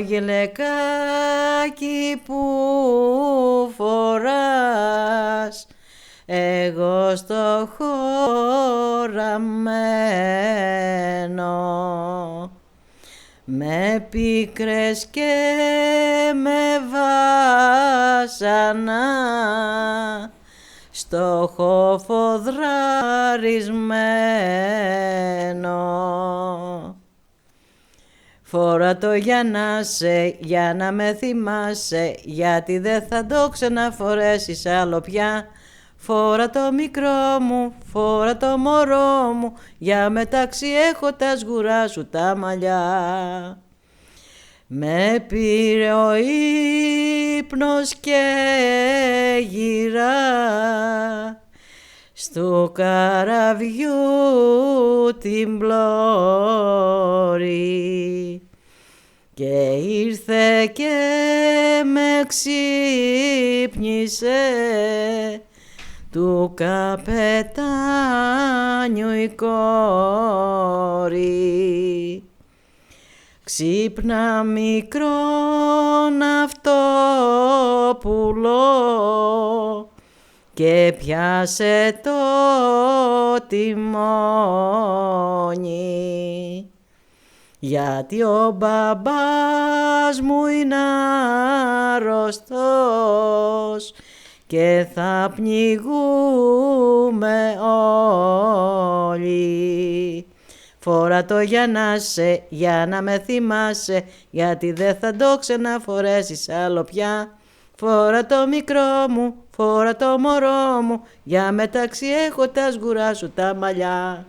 γυλαικάκι που φοράς, εγώ στο χωραμένο, με πίκρες και με βάσανα, στο χωφοδραρισμένο. Φόρα το για να με θυμάσαι, γιατί δεν θα το ξαναφορέσεις άλλο πια. Φόρα το μικρό μου, φόρα το μωρό μου, για μεταξύ έχω τα σγουρά σου τα μαλλιά. Με πήρε ο ύπνος και γυρά στου καραβιού την πλώρη, και ήρθε και με ξύπνησε του καπετάνιου η κόρη. Ξύπνα μικρό ναυτόπουλο και πιάσε το τιμόνι, γιατί ο μπαμπάς μου είναι άρρωστος και θα πνιγούμε όλοι. Φόρα το για να με θυμάσαι, γιατί δεν θα το ξαναφορέσεις άλλο πια. Φόρα το μικρό μου, φόρα το μωρό μου, για μεταξύ έχω τα σγουρά σου τα μαλλιά.